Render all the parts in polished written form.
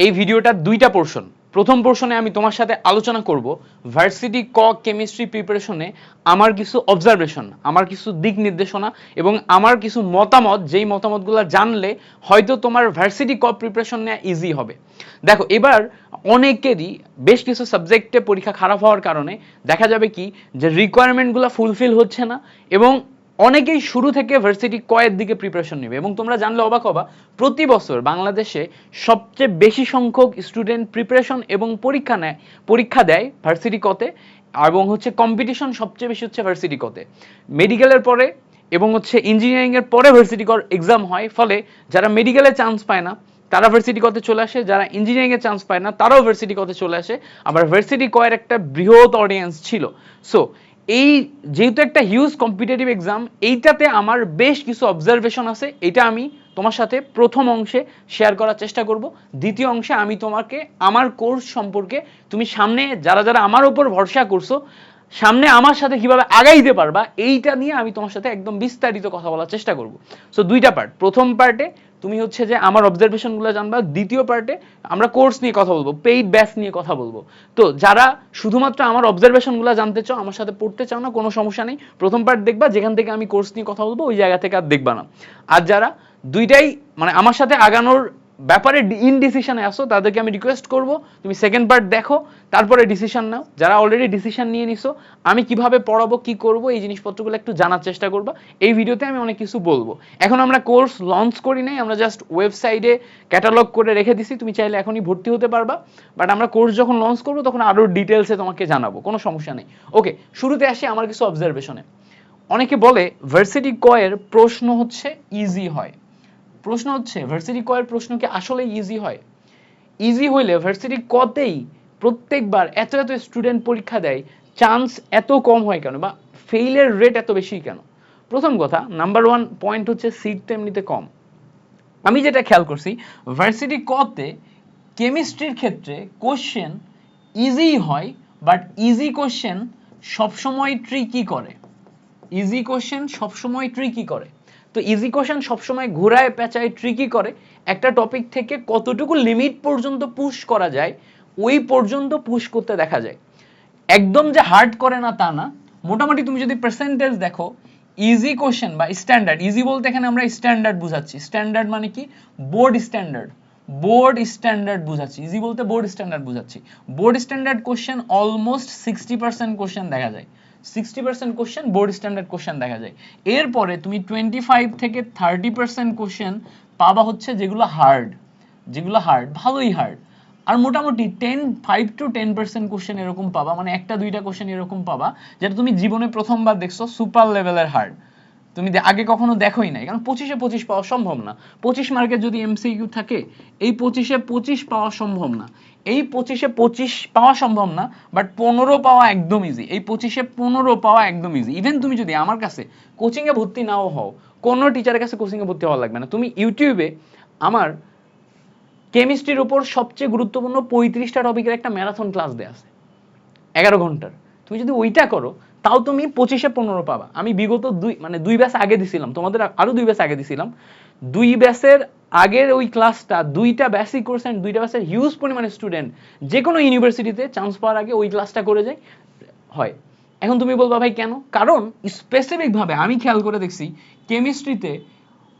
এই ভিডিওটার দুইটা পোর্শন। প্রথম পোর্শনে আমি তোমার সাথে আলোচনা করব ভার্সিটি ক কেমিস্ট্রি প্রিপারেশনে আমার কিছু অবজারভেশন, আমার কিছু দিক নির্দেশনা এবং আমার কিছু মতামত, যেই মতামতগুলো জানলে হয়তো তোমার ভার্সিটি ক প্রিপারেশন নেওয়া ইজি হবে। দেখো, এবার অনেকেরই বেশ কিছু সাবজেক্টে পরীক্ষা খারাপ হওয়ার কারণে দেখা যাবে কি যে রিকোয়ারমেন্টগুলো ফুলফিল হচ্ছে না এবং অনেকেই শুরু থেকে ভার্সিটি কয়ের দিকে প্রিপারেশন নেবে। এবং তোমরা জানলে অবাক হবা, প্রতি বছর বাংলাদেশে সবচেয়ে বেশি সংখ্যক স্টুডেন্ট প্রিপারেশন এবং পরীক্ষা দেয় ভার্সিটি কতে, এবং হচ্ছে কম্পিটিশন সবচেয়ে বেশি হচ্ছে ভার্সিটি কতে। মেডিকেলের পরে এবং হচ্ছে ইঞ্জিনিয়ারিং এর পরে ভার্সিটি কর এক্সাম হয়, ফলে যারা মেডিকেলে চান্স পায় না তারা ভার্সিটি কতে চলে আসে, যারা ইঞ্জিনিয়ারিং এ চান্স পায় না তারাও ভার্সিটি কতে চলে আসে। আবার ভার্সিটি কয়ের একটা বৃহৎ অডিয়েন্স ছিল। সো এই যেহেতু একটা হিউজ কম্পিটিটিভ এক্সাম, এইটাতে আমার বেশ কিছু অবজারভেশন আছে, এটা আমি তোমার সাথে প্রথম অংশে শেয়ার করার চেষ্টা করব। দ্বিতীয় অংশে আমি তোমাকে আমার কোর্স সম্পর্কে, তুমি সামনে যারা যারা আমার উপর ভরসা করছো, সামনে আমার সাথে কিভাবে আগাইতে পারবা, এইটা নিয়ে আমি তোমার সাথে একদম বিস্তারিত কথা বলার চেষ্টা করব। সো দুইটা পার্ট, প্রথম পার্টে তুমি হচ্ছে যে আমার অবজারভেশনগুলো জানবা, দ্বিতীয় পার্টে আমরা কোর্স নিয়ে কথা বলবো, পেইড ব্যাচ নিয়ে কথা বলবো। তো যারা শুধুমাত্র আমার অবজারভেশনগুলো জানতে চাও, আমার সাথে পড়তে চাও না, কোনো সমস্যা নেই, প্রথম পার্ট দেখবা, যেখান থেকে আমি কোর্স নিয়ে কথা বলবো ওই জায়গা থেকে আর দেখবা না। আর যারা দুইটাই মানে আমার সাথে আগানোর ব্যাপারে ইনডিসিশনে আসো, তাদেরকে আমি রিকোয়েস্ট করব তুমি সেকেন্ড পার্ট দেখো, তারপরে ডিসিশন নাও। যারা অলরেডি ডিসিশন নিয়ে নিছো আমি কিভাবে পড়াবো, কি করব, এই জিনিসপত্রগুলো একটু জানার চেষ্টা করবা। এই ভিডিওতে আমি অনেক কিছু বলবো। এখন আমরা কোর্স লঞ্চ করি নাই, আমরা জাস্ট ওয়েবসাইটে ক্যাটালগ করে রেখে দিছি, তুমি চাইলে এখনই ভর্তি হতে পারবা। বাট আমরা কোর্স যখন লঞ্চ করবো তখন আরো ডিটেলসে তোমাকে জানাবো, কোনো সমস্যা নেই। ওকে, শুরুতে আসি আমার কিছু অবজারভেশনে। অনেকে বলে ভার্সিটি কয়ের প্রশ্ন হচ্ছে ইজি হয়। প্রশ্ন হচ্ছে ভার্সিটি কয়ের প্রশ্ন কি আসলে ইজি হয়? ইজি হইলে ভার্সিটি কতেই প্রত্যেকবার এত এত স্টুডেন্ট পরীক্ষা দেয়, চান্স এত কম হয় কেন, বা ফেইলের রেট এত বেশি কেন? প্রথম কথা, নাম্বার ওয়ান পয়েন্ট হচ্ছে সিট তো এমনিতে কম। আমি যেটা খেয়াল করছি, ভার্সিটি কতে কেমিস্ট্রির ক্ষেত্রে কোশ্চেন ইজি হয়, বাট ইজি কোশ্চেন সবসময় ট্রিকি করে। ইজি কোশ্চেন সবসময় ট্রিকি করে। তো ইজি কোশ্চেন সবসময় ঘোরায় পেঁচায় ট্রিকি করে। একটা টপিক থেকে কতটুকু লিমিট পর্যন্ত পুশ করা যায় ওই পর্যন্ত পুশ করতে দেখা যায়। একদম যে হার্ড করে না তা না, মোটামুটি তুমি যদি পার্সেন্টেজ দেখো, ইজি কোশ্চেন বা স্ট্যান্ডার্ড, ইজি বলতে এখানে আমরা স্ট্যান্ডার্ড বুঝাচ্ছি। স্ট্যান্ডার্ড মানে কি? বোর্ড স্ট্যান্ডার্ড, বোর্ড স্ট্যান্ডার্ড বুঝাচ্ছি। ইজি বলতে বোর্ড স্ট্যান্ডার্ড বুঝাচ্ছি। Board standard question almost 60% question দেখা যায়। 60% কোশ্চেন বোর্ড স্ট্যান্ডার্ড কোশ্চেন দেখা যায়। এরপরে তুমি 25 থেকে 30% কোশ্চেন পাবা হচ্ছে যেগুলো হার্ড, যেগুলো হার্ড, ভালোই হার্ড। আর মোটামুটি 5 to 10% কোশ্চেন এরকম পাবা, মানে একটা দুইটা কোশ্চেন এরকম পাবা যেটা তুমি জীবনে প্রথমবার দেখছো, সুপার লেভেলের হার্ড, তুমি আগে কখনো দেখোই নাই। কারণ 25-এ 25 পাওয়া সম্ভব না। 25 মার্কের যদি এমসিকিউ থাকে, এই 25-এ 25 পাওয়া সম্ভব না। এই 25-এ 25 পাওয়া সম্ভব না, বাট 15 পাওয়া একদম ইজি। এই 25-এ 15 পাওয়া একদম ইজি। ইভেন তুমি যদি আমার কাছে কোচিংয়ে ভর্তি নাও হও, কোনো টিচারের কাছে কোচিংয়ে ভর্তি হওয়া লাগবে না, তুমি ইউটিউবে আমার কেমিস্ট্রির উপর সবচেয়ে গুরুত্বপূর্ণ 35টা টপিকের একটা ম্যারাথন ক্লাস দেয়া আছে 11 ঘন্টার। তুমি যদি ওইটা করো তাও তুমি 25-এ 15 পাবা। আমি বিগত দুই ব্যাচ আগে দিছিলাম, তোমাদের আরো 2 ব্যাচ আগে দিছিলাম। 2 ব্যাচের আগের ওই ক্লাসটা, 2টা ব্যাচই করছেন, 2টা ব্যাচের হিউজ পরিমাণে স্টুডেন্ট যে কোনো ইউনিভার্সিটিতে চান্স পাওয়ার আগে ওই ক্লাসটা করে যায় হয়। এখন তুমি বলবা ভাই কেন? কারণ স্পেসিফিক ভাবে আমি খেয়াল করে দেখছি কেমিস্ট্রিতে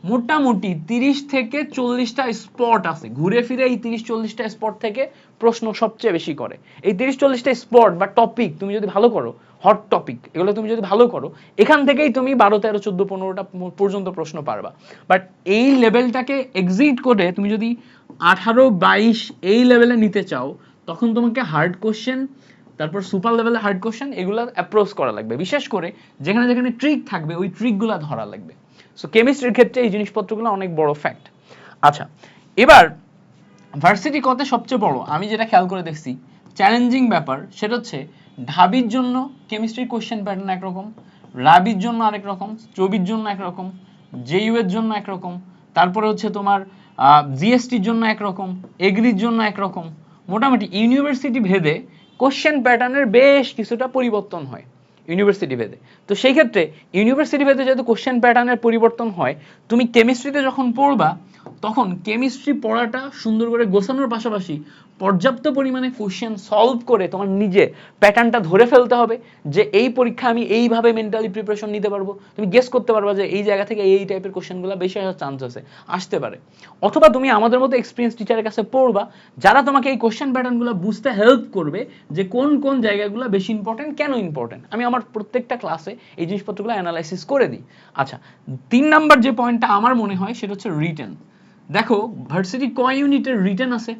মোটামুটি 30 থেকে 40টা স্পট আছে, ঘুরে ফিরে এই 30-40টা স্পট থেকে প্রশ্ন সবচেয়ে বেশি করে। এই 30-40টা স্পট বা টপিক তুমি যদি ভালো করো, হট টপিক এগুলো তুমি যদি ভালো করো, এখান থেকেই তুমি 12-13-14-15টা পর্যন্ত প্রশ্ন পারবা। বাট এই লেভেলটাকে এক্সিট করে তুমি যদি 18-22 এই লেভেলে নিতে চাও, তখন তোমাকে হার্ড কোশ্চেন, তারপর সুপার লেভেলের হার্ড কোশ্চেন এগুলো অ্যাপ্রোচ করা লাগবে। বিশেষ করে যেখানে যেখানে ট্রিক থাকবে ওই ট্রিকগুলো ধরা লাগবে। সো কেমিস্ট্রির ক্ষেত্রে এই জিনিসপত্রগুলো অনেক বড় ফ্যাক্ট। আচ্ছা, এবার ভার্সিটি কতে সবচেয়ে বড় আমি যেটা খেয়াল করে দেখছি চ্যালেঞ্জিং ব্যাপার, সেটা হচ্ছে ঢাবির জন্য কেমিস্ট্রির কোশ্চেন প্যাটার্ন একরকম, রাবির জন্য আরেক রকম, চবির জন্য একরকম, জেইউ এর জন্য একরকম, তারপরে হচ্ছে তোমার জিএসটির জন্য একরকম, এগ্রির জন্য একরকম। মোটামুটি ইউনিভার্সিটি ভেদে কোশ্চেন প্যাটার্নের বেশ কিছুটা পরিবর্তন হয়। ইউনিভার্সিটি ভেদে। তো সেই ক্ষেত্রে ইউনিভার্সিটি ভেদে যেহেতু কোশ্চেন প্যাটার্নের পরিবর্তন হয়, তুমি কেমিস্ট্রিতে যখন পড়বা তখন কেমিস্ট্রি পড়াটা সুন্দর করে গোছানোর পাশাপাশি পর্যাপ্ত পরিমাণে কোশ্চেন সলভ করে তোমার নিজে প্যাটার্নটা ধরে ফেলতে হবে যে এই পরীক্ষা আমি এইভাবে মেন্টালি প্রিপারেশন নিতে পারবো। তুমি গেস করতে পারবা যে এই জায়গা থেকে এই টাইপের কোশ্চেনগুলো বেশি আসার চান্স আছে, আসতে পারে। অথবা তুমি আমাদের মতো এক্সপিরিয়েন্স টিচারের কাছে পড়বা যারা তোমাকে এই কোশ্চেন প্যাটার্নগুলো বুঝতে হেল্প করবে যে কোন কোন জায়গাগুলো বেশি ইম্পর্টেন্ট, কেন ইম্পর্টেন্ট। আমি আমার প্রত্যেকটা ক্লাসে এই জিনিসপত্রগুলো অ্যানালাইসিস করে দিই। আচ্ছা, 3 নাম্বার যে পয়েন্টটা আমার মনে হয় সেটা হচ্ছে রিটেন। দেখো ভার্সিটি ক ইউনিটের রিটেন আছে।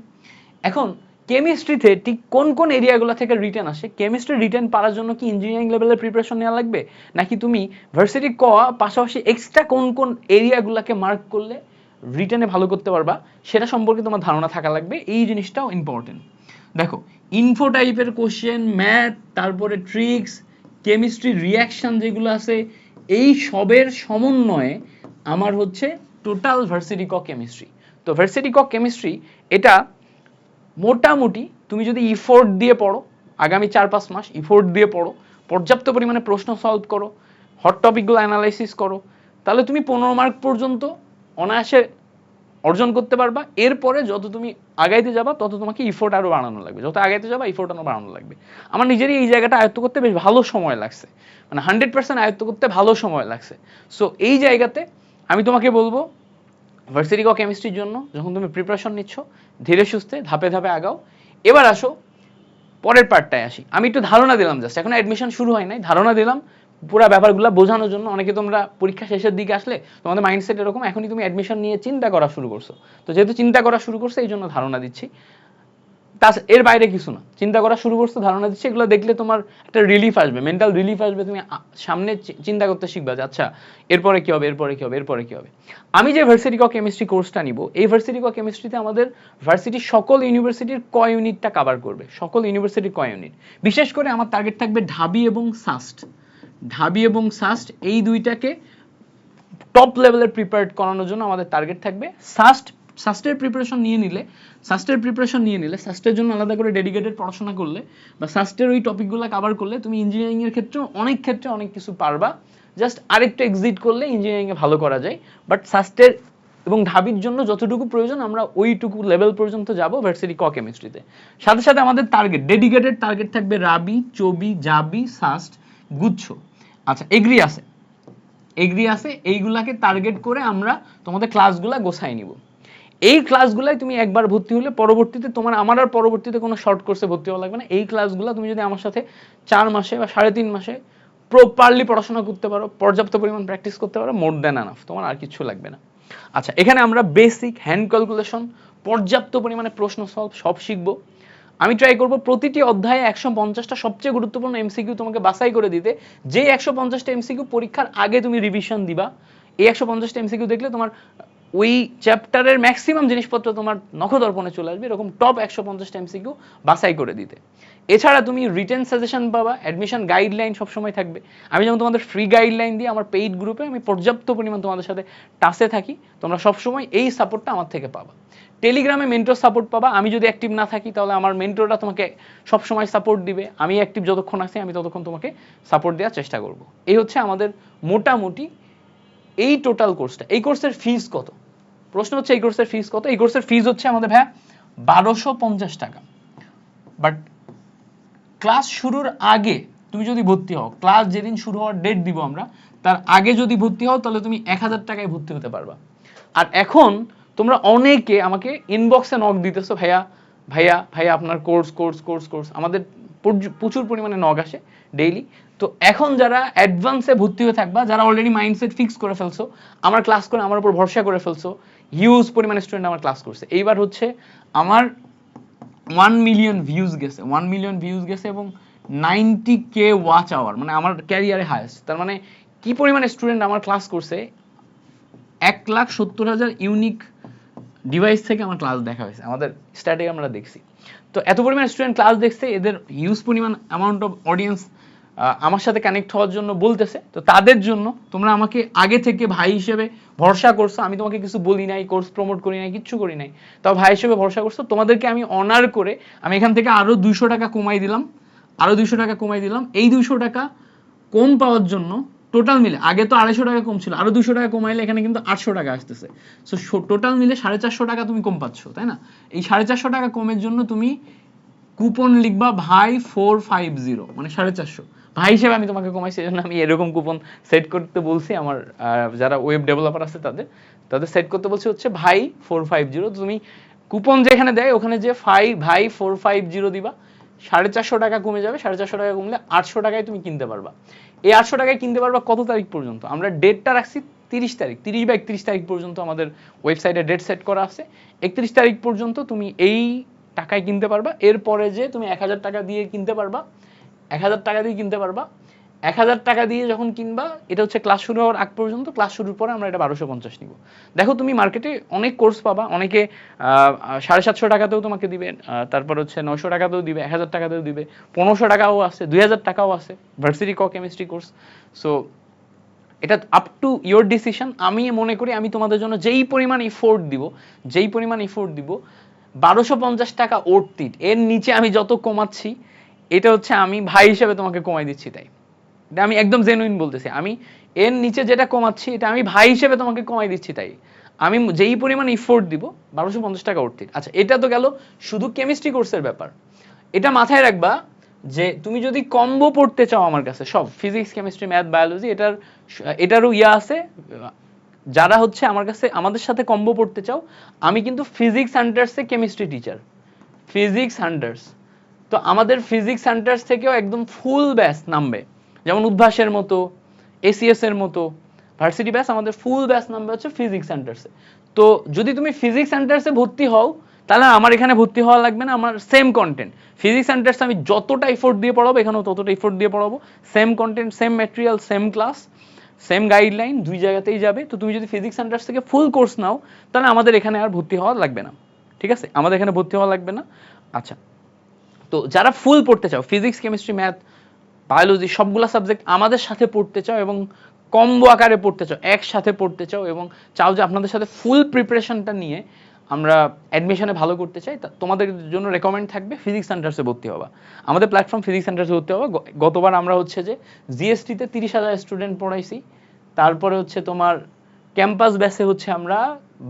এখন কেমিস্ট্রিতে ঠিক কোন কোন এরিয়াগুলো থেকে রিটেন আসে, কেমিস্ট্রি রিটেন পারার জন্য কি ইঞ্জিনিয়ারিং লেভেলের প্রিপারেশন নেওয়া লাগবে, নাকি তুমি ভার্সিটি ক পাশাপাশি এক্সট্রা কোন কোন এরিয়াগুলোকে মার্ক করলে রিটেনে ভালো করতে পারবা সেটা সম্পর্কে তোমার ধারণা থাকা লাগবে। এই জিনিসটাও ইম্পর্টেন্ট। দেখো ইনফো টাইপের কোশ্চেন, ম্যাথ, তারপরে ট্রিক্স, কেমিস্ট্রি রিয়াকশন যেগুলো আছে, এই সবের সমন্বয়ে আমার হচ্ছে টোটাল ভার্সিটি ক কেমিস্ট্রি। তো ভার্সিটি ক কেমিস্ট্রি এটা মোটামুটি তুমি যদি ইফোর্ট দিয়ে পড়ো, আগামী 4-5 মাস ইফোর্ট দিয়ে পড়ো, পর্যাপ্ত পরিমাণে প্রশ্ন সলভ করো, হট টপিকগুলো অ্যানালাইসিস করো, তাহলে তুমি 15 মার্ক পর্যন্ত অনায়াসে অর্জন করতে পারবা। এরপরে যত তুমি আগাইতে যাবা তত তোমাকে ইফোর্ট আরো বাড়ানো লাগবে, যত আগাইতে যাবা ইফোর্ট আরো বাড়ানো লাগবে। আমার নিজেরই এই জায়গাটা আয়ত্ত করতে বেশ ভালো সময় লাগছে, মানে 100% আয়ত্ত করতে ভালো সময় লাগছে। সো এই জায়গাতে আমি তোমাকে বলবো ভার্সিটি ক কেমিস্ট্রির জন্য যখন তুমি প্রিপারেশন নিচ্ছ ধীরে সুস্থে ধাপে ধাপে আগাও। এবার আসো পরের পার্টটায় আসি। আমি একটু ধারণা দিলাম জাস্ট, এখন অ্যাডমিশন শুরু হয় নাই, ধারণা দিলাম পুরো ব্যাপারগুলো বোঝানোর জন্য। অনেকে তোমরা পরীক্ষা শেষের দিকে আসলে তোমাদের মাইন্ডসেট এরকম, এখনই তুমি অ্যাডমিশন নিয়ে চিন্তা করা শুরু করছো। তো যেহেতু চিন্তা করা শুরু করছে এই জন্য ধারণা দিচ্ছি, তা এর বাইরে কিছু না। চিন্তা করা শুরু করছো, ধারণা দিচ্ছি, এগুলো দেখলে তোমার একটা রিলিফ আসবে, মেন্টাল রিলিফ আসবে। তুমি সামনে চিন্তা করতে শিখবা যে আচ্ছা এরপরে কি হবে, এরপরে কি হবে, এরপরে কি হবে। আমি যে ভার্সিটি ক কেমিস্ট্রি কোর্সটা নিব, এই ভার্সিটি ক কেমিস্ট্রিতে আমাদের ভার্সিটির সকল ইউনিভার্সিটির ক ইউনিটটা কভার করবে, সকল ইউনিভার্সিটির ক ইউনিট। বিশেষ করে আমার টার্গেট থাকবে ঢাবি এবং সাস্ট। ঢাবি এবং সাস্ট এই দুইটাকে টপ লেভেলের প্রিপেয়ার্ড করানোর জন্য আমাদের টার্গেট থাকবে। সাস্টের প্রিপারেশন নিয়ে নিলে, সাস্টের জন্য আলাদা করে ডেডিকেটেড পড়াশোনা করলে বা সাস্টের ওই টপিকগুলো কভার করলে তুমি ইঞ্জিনিয়ারিং এর ক্ষেত্রে অনেক কিছু পারবা। জাস্ট আরেকটু এক্সিট করলে ইঞ্জিনিয়ারিং এ ভালো করা যায়। বাট সাস্টের এবং ঢাবির জন্য যতটুকু প্রয়োজন আমরা ওইটুকু লেভেল পর্যন্ত যাব ভার্সিটি ক কেমিস্ট্রিতে। সাথে সাথে আমাদের টার্গেট, ডেডিকেটেড টার্গেট থাকবে রাবি, চবি, জাবি, সাস্ট, গুচ্ছ। আচ্ছা এগ্রি আছে, এইগুলাকে টার্গেট করে আমরা তোমাদের ক্লাসগুলা গোছাই নিব। এই ক্লাসগুলাই তুমি একবার ভর্তি হলে পরবর্তীতে তোমার আমার আর পরবর্তীতে কোনো শর্ট কোর্সে ভর্তি হওয়া লাগবে না। এই ক্লাসগুলো তুমি যদি আমার সাথে 4 মাসে বা 3.5 মাসে প্রপারলি পড়াশোনা করতে পারো, পর্যাপ্ত পরিমাণ প্র্যাকটিস করতে পারো, মোর দ্যান এনাফ, তোমার আর কিছু লাগবে না। আচ্ছা, এখানে আমরা বেসিক হ্যান্ড ক্যালকুলেশন, পর্যাপ্ত পরিমাণে প্রশ্ন সলভ সব শিখবো। আমি ট্রাই করব প্রতিটি অধ্যায়ে 150টা সবচেয়ে গুরুত্বপূর্ণ এমসিকিউ তোমাকে বাছাই করে দিতে, যে 150টা এমসিকিউ পরীক্ষার আগে তুমি রিভিশন দিবা। এই 150টা এমসিকিউ দেখলে তোমার ওই চ্যাপ্টারের ম্যাক্সিমাম জিনিসপত্র তোমার নখদর্পণে চলে আসবে, এরকম টপ 150টা এমসিকিউ বাছাই করে দিতে। এছাড়া তুমি রিটেন সাজেশন পাবা, অ্যাডমিশন গাইডলাইন সবসময় থাকবে। আমি যেমন তোমাদের ফ্রি গাইডলাইন দিয়ে আমার পেইড গ্রুপে আমি পর্যাপ্ত পরিমাণ তোমাদের সাথে টাচে থাকি, তোমরা সবসময় এই সাপোর্টটা আমার থেকে পাবা। টেলিগ্রামে মেন্টর সাপোর্ট পাবা, আমি যদি অ্যাক্টিভ না থাকি তাহলে আমার মেন্টররা তোমাকে সবসময় সাপোর্ট দিবে। আমি অ্যাক্টিভ যতক্ষণ আছি আমি ততক্ষণ তোমাকে সাপোর্ট দেওয়ার চেষ্টা করব। এই হচ্ছে আমাদের মোটামুটি এই টোটাল কোর্সটা। এই কোর্সের ফিজ কত? প্রশ্ন হচ্ছে এই কোর্সের ফিজ কত? এই কোর্সের ফিজ হচ্ছে আমাদের ভাইয়া 1250 টাকা। বাট ক্লাস শুরুর আগে তুমি যদি ভর্তি হও, ক্লাস যেদিন শুরু হওয়ার ডেট দিব আমরা, তার আগে যদি ভর্তি হও তাহলে তুমি 1000 টাকায় ভর্তি হতে পারবা। আর এখন তোমরা অনেকে আমাকে ইনবক্সে নক দিতেছো, ভাইয়া ভাইয়া ভাইয়া আপনার কোর্স কোর্স কোর্স কোর্স, আমাদের প্রচুর পরিমাণে নক আসে ডেইলি। তো এখন যারা অ্যাডভান্সে ভর্তি হয়ে থাকবা, যারা অলরেডি মাইন্ডসেট ফিক্স করে ফেলছো, আমার ক্লাস করে আমার উপর ভরসা করে ফেলছো, হিউজ পরিমাণে স্টুডেন্ট আমার ক্লাস করছে। এইবার হচ্ছে আমার 1 মিলিয়ন ভিউজ গেছে, 1 মিলিয়ন ভিউজ গেছে এবং 90K ওয়াচ আওয়ার, মানে আমার ক্যারিয়ারে হাইয়েস্ট। তার মানে কি পরিমাণে স্টুডেন্ট আমার ক্লাস করছে, 1,70,000 ইউনিক ডিভাইস থেকে আমার ক্লাস দেখা হয়েছে, আমাদের স্ট্যাটে আমরা দেখছি। তো এত পরিমাণ স্টুডেন্ট ক্লাস দেখছে, এদের হিউজ পরিমাণ অ্যামাউন্ট অফ অডিয়েন্স আমার সাথে কানেক্ট হওয়ার জন্য বলতেছে। তো তাদের জন্য তোমরা আমাকে আগে থেকে ভাই হিসেবে ভরসা করছো, আমি তোমাকে কিছু বলি নাই, কোর্স প্রমোট করি নাই, কিচ্ছু করি নাই, তাও ভাই হিসেবে ভরসা করছো। তোমাদেরকে আমি অনার করে আমি এখান থেকে আরো 200 টাকা কমাই দিলাম, এই 200 টাকা কম পাওয়ার জন্য টোটাল মিলে, আগে তো 250 টাকা কম ছিল, আরো 200 টাকা কমাইলে এখানে কিন্তু 800 টাকা আসতেছে। সো টোটাল মিলে 450 টাকা তুমি কম পাচ্ছ, তাই না? এই 450 টাকা কমের জন্য তুমি কুপন লিখবা ভাই 450, মানে 450 ভাই হিসেবে আমি তোমাকে কমাইছি, এই জন্য আমি এরকম কুপন সেট করতে বলছি আমার যারা ওয়েব ডেভেলপার আছে তাদের তাদের সেট করতে বলছি হচ্ছে ভাই 450। তুমি কুপন যেখানে দেয় ওখানে যে ভাই 450 দিবা, 450 টাকা কমে যাবে, 450 টাকা কমলে 800 টাকায় তুমি কিনতে পারবা। এই 800 টাকায় কিনতে পারবা কত তারিখ পর্যন্ত? আমরা ডেটটা রাখছি 30 তারিখ, 30 বা 31 তারিখ পর্যন্ত আমাদের ওয়েবসাইটে ডেট সেট করা আছে। 31 তারিখ পর্যন্ত তুমি এই টাকায় কিনতে পারবা। এরপরে যে তুমি 1000 টাকা দিয়ে কিনতে পারবা, 1000 টাকা দিয়ে কিনতে পারবা। 1000 টাকা দিয়ে যখন কিনবা, এটা হচ্ছে ক্লাস শুরু হওয়ার আগ পর্যন্ত, ক্লাস শুরুর পরে আমরা এটা 1250 নিব। দেখো তুমি মার্কেটে অনেক কোর্স পাবা, অনেকে 750 টাকাতেও তোমাকে দিবে, তারপর হচ্ছে 900 টাকাতেও দিবে, 1000 টাকাতেও দিবে, 1500 টাকাও আছে, 2000 টাকাও আছে ভার্সিটি কেমিস্ট্রি কোর্স। সো এটা আপ টু ইয়োর ডিসিশন। আমি মনে করি আমি তোমাদের জন্য যেই পরিমাণ এফোর্ট দিব, 1250 টাকা ওর্থ ইট। এর নিচে আমি যত কমাচ্ছি, এটা হচ্ছে আমি ভাই হিসেবে তোমাকে কমাই দিচ্ছি, তাই এটা আমি একদম জেনুইন বলতেছি। আমি এর নিচে যেটা কমাচ্ছি এটা আমি ভাই হিসেবে তোমাকে কমাই দিচ্ছি, তাই আমি যেই পরিমাণ এফোর্ট দিব 1250 টাকা ওর্থ ইট। আচ্ছা, এটা তো গেল শুধু কেমিস্ট্রি কোর্সের ব্যাপার। এটা মাথায় রাখবা যে তুমি যদি কম্বো পড়তে চাও আমার কাছে, সব ফিজিক্স, কেমিস্ট্রি, ম্যাথ, বায়োলজি, এটারও আছে, যারা হচ্ছে আমার কাছে আমাদের সাথে কম্বো পড়তে চাও, আমি কিন্তু ফিজিক্স হান্টার্সে কেমিস্ট্রি টিচার, ফিজিক্স হান্টার্স। তো আমাদের ফিজিক্স হান্টার্স থেকেও একদম ফুল ব্যাচ নামবে, যেমন উদ্ভাসের মতো, এসিএস এর মতো ভার্সিটি ব্যাচ, আমাদের ফুল ব্যাচ নামবে হচ্ছে ফিজিক্স হান্টার্সে। তো যদি তুমি ফিজিক্স হান্টার্সে ভর্তি হও, তাহলে আমার এখানে ভর্তি হওয়া লাগবে না, আমার সেম কন্টেন্ট ফিজিক্স হান্টার্স আমি যতটা এফোর্ট দিয়ে পড়াবো এখানেও ততটা এফোর্ট দিয়ে পড়াবো, same content, same material, same class, same guideline, দুই জায়গাতেই যাবে। তো তুমি যদি ফিজিক্স হান্টার্স থেকে ফুল কোর্স নাও, তাহলে আমাদের এখানে আর ভর্তি হওয়া লাগবে না, ঠিক আছে? আমাদের এখানে ভর্তি হওয়া লাগবে না। আচ্ছা, তো যারা ফুল পড়তে চাও, ফিজিক্স, কেমিস্ট্রি, ম্যাথ, বায়োলজি সবগুলা সাবজেক্ট আমাদের সাথে পড়তে চাও এবং কম্বো আকারে পড়তে চাও, একসাথে পড়তে চাও এবং চাও যে আপনাদের সাথে ফুল প্রিপারেশনটা নিয়ে আমরা অ্যাডমিশনে ভালো করতে চাই, তোমাদের জন্য রেকমেন্ড থাকবে ফিজিক্স সেন্টার্সে ভর্তি হওয়া। আমাদের প্ল্যাটফর্ম ফিজিক্স সেন্টার্সে ভর্তি হওয়া। গতবার আমরা হচ্ছে যে জিএসটিতে 30,000 স্টুডেন্ট পড়াইছি, তারপরে হচ্ছে তোমার ক্যাম্পাস ব্যাচে হচ্ছে আমরা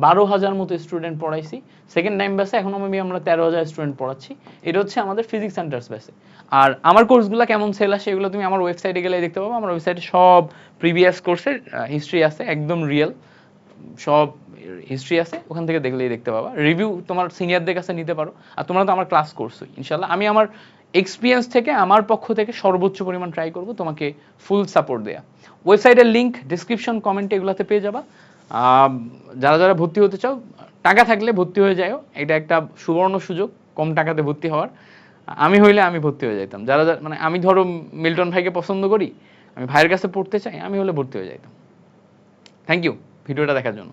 12,000 মতো স্টুডেন্ট পড়াইছি, সেকেন্ড টাইম ব্যাচে এখন আমরা 13,000 স্টুডেন্ট পড়াচ্ছি। এটা হচ্ছে আমাদের ফিজিক্স সেন্টার্স ব্যাচে। আর আমার কোর্সগুলো কেমন সেল আসে এগুলো তুমি আমার ওয়েবসাইটে গেলে দেখতে পাবো। আমার ওয়েবসাইটে সব প্রিভিয়াস কোর্সের হিস্ট্রি আছে, একদম রিয়েল সব হিস্ট্রি আছে, ওখান থেকে দেখলেই দেখতে পাবা। রিভিউ তোমার সিনিয়রদের কাছে নিতে পারো। আর তোমরা তো আমার ক্লাস করছোই, ইনশাল্লাহ আমি আমার এক্সপিরিয়েন্স থেকে আমার পক্ষ থেকে সর্বোচ্চ পরিমাণ ট্রাই করব তোমাকে ফুল সাপোর্ট দেয়া। ওয়েবসাইটের লিঙ্ক ডিসক্রিপশন কমেন্টে এগুলোতে পেয়ে যাবা। যারা যারা ভর্তি হতে চাও, টাকা থাকলে ভর্তি হয়ে যাও, এটা একটা সুবর্ণ সুযোগ কম টাকাতে ভর্তি হওয়ার। আমি হইলে আমি ভর্তি হয়ে যাইতাম, যারা মানে আমি ধরো মিল্টন ভাইকে পছন্দ করি, আমি ভাইয়ের কাছে পড়তে চাই, আমি হলে ভর্তি হয়ে যাইতাম। থ্যাংক ইউ ভিডিওটা দেখার জন্য।